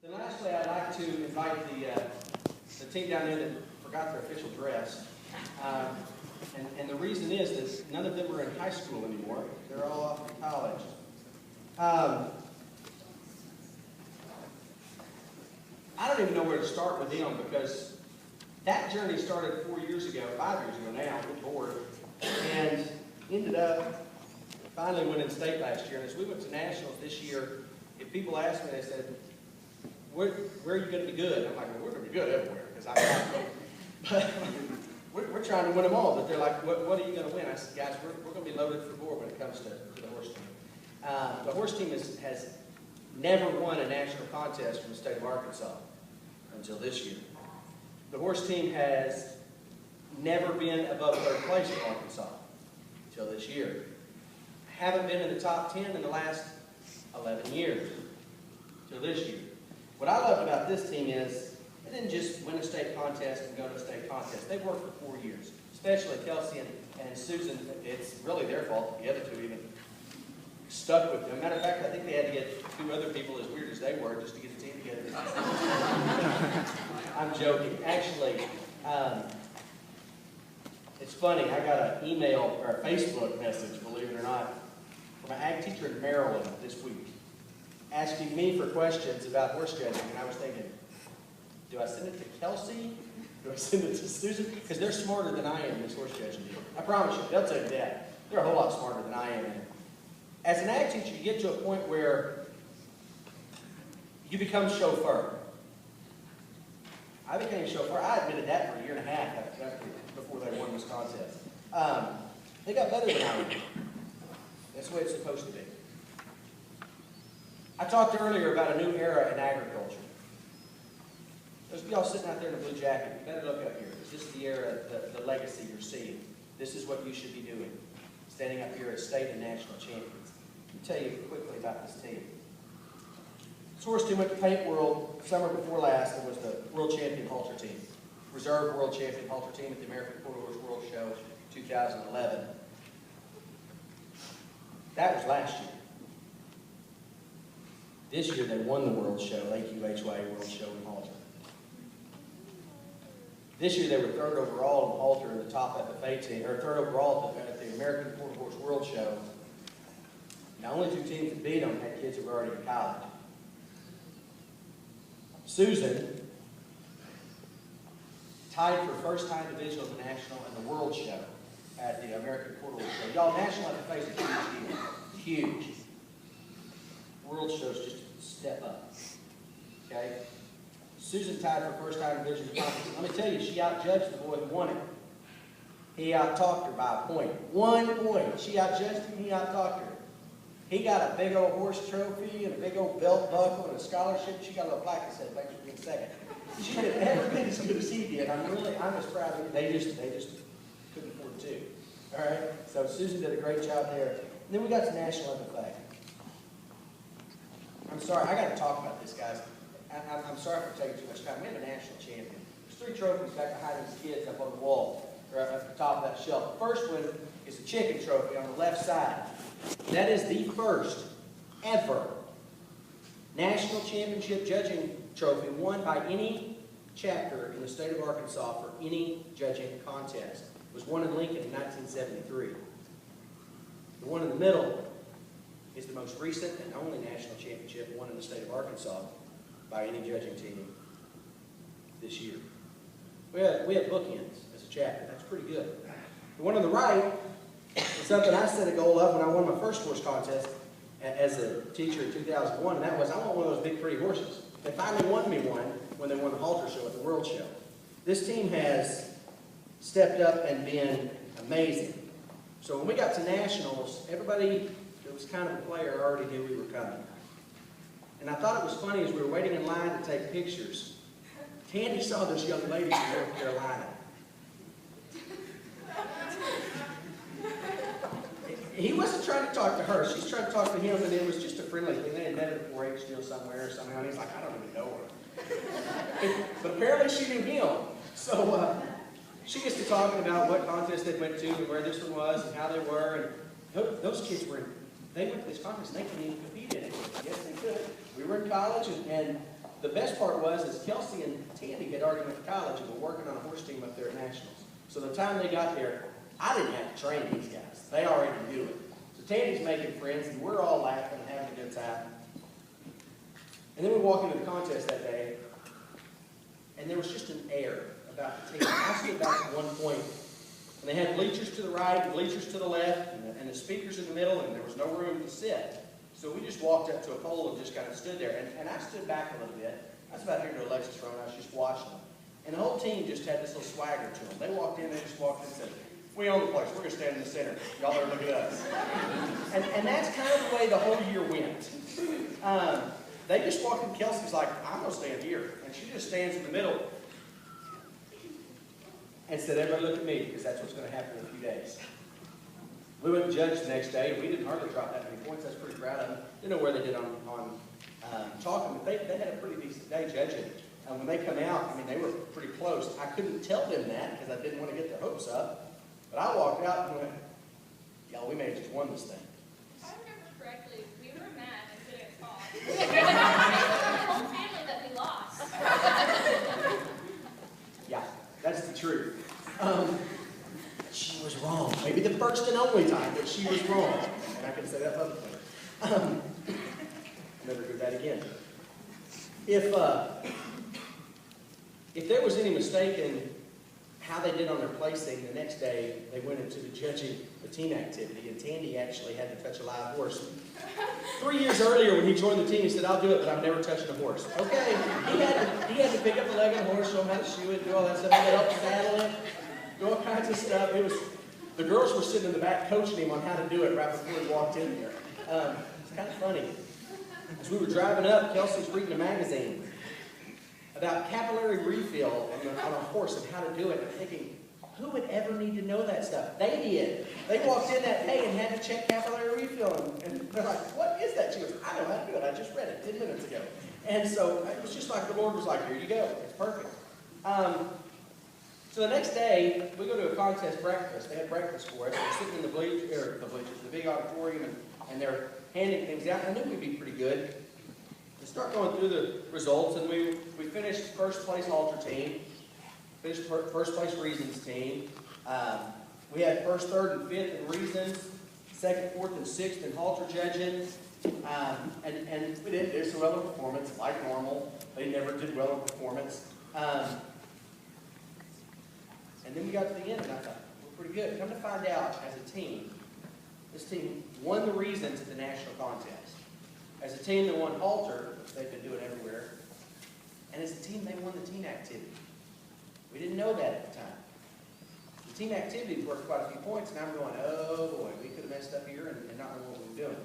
Then lastly, I'd like to invite the team down there that forgot their official dress. And the reason is that none of them are in high school anymore. They're all off to college. I don't even know where to start with them because that journey started 5 years ago now, good Lord, and ended up finally winning state last year. And as we went to nationals this year, if people asked me, they said, where are you going to be good? I'm like, well, we're going to be good everywhere because I'm not. But we're trying to win them all. But they're like, what are you going to win? I said, guys, we're going to be loaded for bore when it comes to the horse team. The horse team has never won a national contest from the state of Arkansas until this year. The horse team has never been above third place in Arkansas until this year. Haven't been in the top 10 in the last 11 years until this year. What I loved about this team is they didn't just win a state contest and go to a state contest. They've worked for 4 years, especially Kelsey and Susan. It's really their fault. The other two even stuck with them. Matter of fact, I think they had to get 2 other people as weird as they were just to get the team together. I'm joking. Actually, it's funny. I got an email or a Facebook message, believe it or not, from an ag teacher in Maryland this week, asking me for questions about horse judging. And I was thinking, do I send it to Kelsey? Do I send it to Susan? Because they're smarter than I am in this horse judging deal. I promise you, they'll tell you that. They're a whole lot smarter than I am. And as an ag teacher, you get to a point where you become chauffeur. I became chauffeur. I admitted that for 1.5 years before they won this contest. They got better than I did. That's the way it's supposed to be. I talked earlier about a new era in agriculture. Those of y'all sitting out there in a blue jacket, you better look up here. This is the era, the legacy you're seeing. This is what you should be doing. Standing up here as state and national champions. Let me tell you quickly about this team. This horse team went to Paint World summer before last and was the world champion halter team. Reserve world champion halter team at the American Quarter Horse World Show 2011. That was last year. This year they won the World Show, AQHY World Show in halter. This year they were 3rd overall in halter in the top FFA team, or 3rd overall at the American Quarter Horse World Show. The only 2 teams that beat them had kids who were already in college. Susan tied for first time divisional at the national and the world show at the American Quarter Horse Show. Y'all, national FFA is a huge deal. Huge. World show's just a step up. Okay? Susan tied for first time division contest. Let me tell you, she outjudged the boy who won it. He out-talked her by a point. 1 point. She outjudged him, he out-talked her. He got a big old horse trophy and a big old belt buckle and a scholarship. She got a little plaque that said, "Thanks for being second." She did every bit as good as he did. I'm as proud of you. They just couldn't afford to. All right? So Susan did a great job there. And then we got to national FFA. I'm sorry, I got to talk about this, guys. I'm sorry for taking too much time. We have a national champion. There's 3 trophies back behind these kids up on the wall, or at the top of that shelf. The first one is the chicken trophy on the left side. That is the first ever national championship judging trophy won by any chapter in the state of Arkansas for any judging contest. It was won in Lincoln in 1973. The one in the middle is the most recent and only national championship won in the state of Arkansas by any judging team this year. We have bookends as a chapter. That's pretty good. The one on the right is something I set a goal of when I won my first horse contest as a teacher in 2001, and that was I want one of those big pretty horses. They finally won me one when they won the halter show at the World Show. This team has stepped up and been amazing. So when we got to nationals, everybody that was kind of a player already knew we were coming. And I thought it was funny as we were waiting in line to take pictures. Tandy saw this young lady from North Carolina. He wasn't trying to talk to her. She's trying to talk to him, and it was just a friendly thing. They had met at a 4-H deal somewhere or somehow, and he's like, I don't even know her. But apparently she knew him. So she gets to talking about what contest they went to and where this one was and how they were. And those kids they went to this contest and they couldn't even compete in it. Yes, they could. We were in college, and the best part is Kelsey and Tandy had already went to college and were working on a horse team up there at Nationals. So the time they got there, I didn't have to train these guys. They already knew it. So Tandy's making friends, and we're all laughing and having a good time. And then we walk into the contest that day, and there was just an air about the team. I stood back at one point, and they had bleachers to the right and bleachers to the left, and the speakers in the middle, and there was no room to sit. So we just walked up to a pole and just kind of stood there. And I stood back a little bit. I was about here to Alexis run. I was just watching them. And the whole team just had this little swagger to them. They walked in, they just walked in and said, "We own the place. We're going to stand in the center. Y'all better look at us." And that's kind of the way the whole year went. They just walked in. Kelsey's like, "I'm going to stand here." And she just stands in the middle and said, "Everybody look at me, because that's what's going to happen in a few days." We went and judged the next day, and we didn't hardly drop that many points. I was pretty proud of them. Didn't know where they did on chalking, but they had a pretty decent day judging. When they come out, I mean, they were pretty close. I couldn't tell them that because I didn't want to get their hopes up. But I walked out and went, "Y'all, we may have just won this thing." If I remember correctly, we were mad and couldn't talk. We told the whole family that we lost. Yeah, that's the truth. She was wrong. Maybe the first and only time, but she was wrong. And I can say that publicly. Never do that again. If there was any mistake in how they did on their placing, the next day they went into the judging the team activity, and Tandy actually had to touch a live horse. 3 years earlier when he joined the team, he said, "I'll do it, but I'm never touching a horse." Okay, he had to pick up the leg of the horse, show him how to shoe it, do all that stuff, he had to saddle it, do all kinds of stuff. The girls were sitting in the back coaching him on how to do it right before he walked in there. It's kind of funny. As we were driving up, Kelsey's reading a magazine about capillary refill on a horse and how to do it. I'm thinking, who would ever need to know that stuff? They did. They walked in that day and had to check capillary refill. And they're like, "What is that?" She goes, "I know how to do it. I just read it 10 minutes ago." And so it was just like the Lord was like, "Here you go. It's perfect." So the next day, we go to a contest breakfast. They had breakfast for us. We're sitting in the big auditorium, and they're handing things out. I knew we'd be pretty good. We start going through the results, and we finished first place halter team, finished first place reasons team. We had first, third, and fifth in reasons, second, fourth, and sixth in halter judging. And we didn't do so well in performance, like normal. They never did well in performance. And then we got to the end, and I thought, we're pretty good. Come to find out, as a team, this team won the reasons at the national contest. As a team, they won halter. They've been doing everywhere. And as a team, they won the team activity. We didn't know that at the time. The team activity worth quite a few points, and I'm going, oh boy, we could have messed up here and not known what we were doing.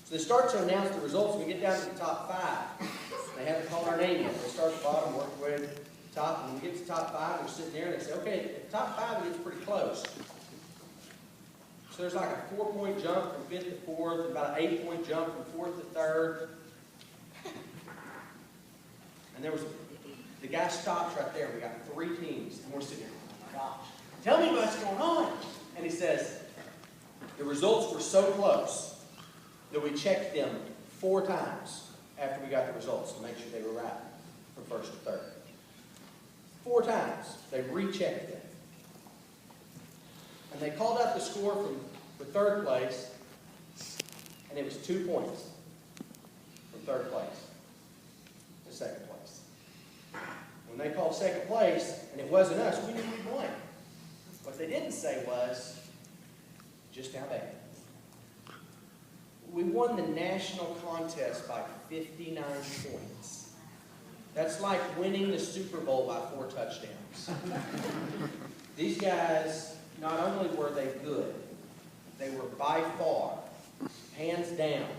So they start to announce the results. We get down to the top 5. They haven't called our name yet. They start at the bottom, work their way to the top, and when we get to the top 5, we're sitting there and they say, okay, at the top 5, it gets pretty close. So there's like a 4-point jump from 5th to 4th, and about an 8-point jump from 4th to 3rd. And the guy stops right there. We got 3 teams, and we're sitting there, oh my gosh, tell me what's going on. And he says, the results were so close that we checked them 4 times after we got the results to make sure they were right from 1st to 3rd. 4 times. They rechecked them. And they called out the score for 3rd place, and it was 2 points from 3rd place to 2nd place. When they called 2nd place, and it wasn't us, we knew we won. What they didn't say was just how bad. We won the national contest by 59 points. That's like winning the Super Bowl by 4 touchdowns. These guys, not only were they good, they were by far, hands down,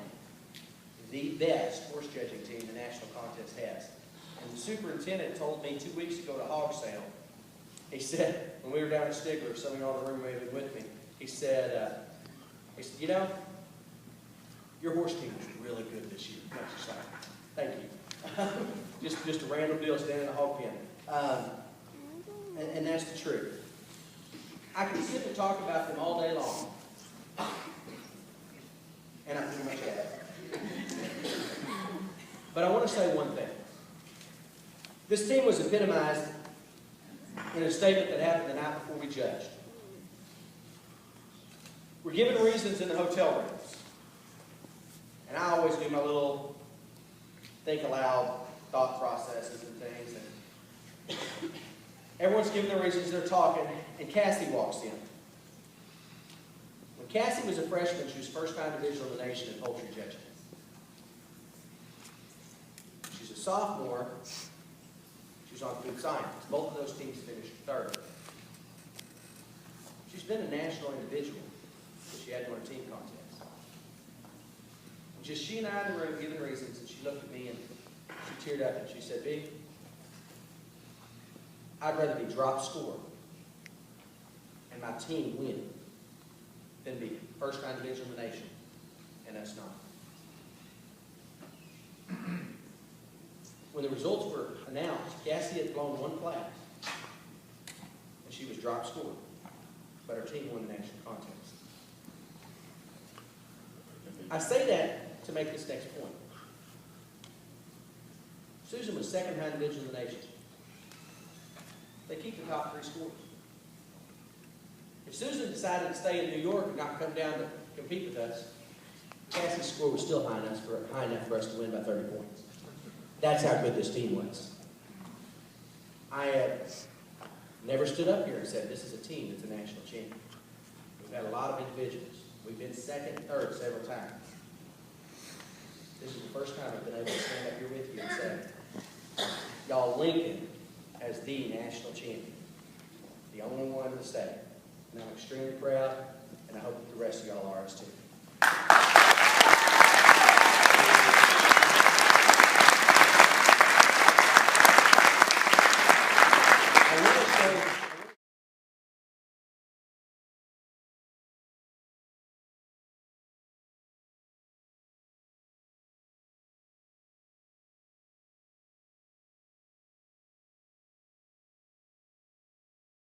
the best horse judging team the national contest has. And the superintendent told me 2 weeks ago to hog sale, he said, when we were down at Stigler, some of y'all in the room may have been with me, he said, you know, your horse team was really good this year. I was just like, thank you. just a random deal standing in a hog pen. And that's the truth. I can sit and talk about them all day long. And I pretty much have. But I want to say one thing. This team was epitomized in a statement that happened the night before we judged. We're given reasons in the hotel rooms. And I always do my little think aloud thought processes and things. And everyone's given their reasons, they're talking, and Cassie walks in. When Cassie was a freshman, she was first-time divisional in the nation in poultry judging. She's a sophomore. She was on food science. Both of those teams finished third. She's been a national individual, but she had to win a team contest. And just she and I in the room giving reasons, and she looked at me and she teared up and she said, "B, I'd rather be drop score and my team win than be first-time division in the nation, and us not." When the results were announced, Cassie had blown one flag, and she was drop score, but her team won the national contest. I say that to make this next point. Susan was second-time division in the nation. They keep the top 3 scores. If Susan decided to stay in New York and not come down to compete with us, Cassie's score was still high enough for us to win by 30 points. That's how good this team was. I have never stood up here and said, this is a team that's a national champion. We've had a lot of individuals. We've been second and third several times. This is the first time I've been able to stand up here with you and say, y'all Lincoln as the national champion. The only one in the state. And I'm extremely proud, and I hope that the rest of y'all are as too.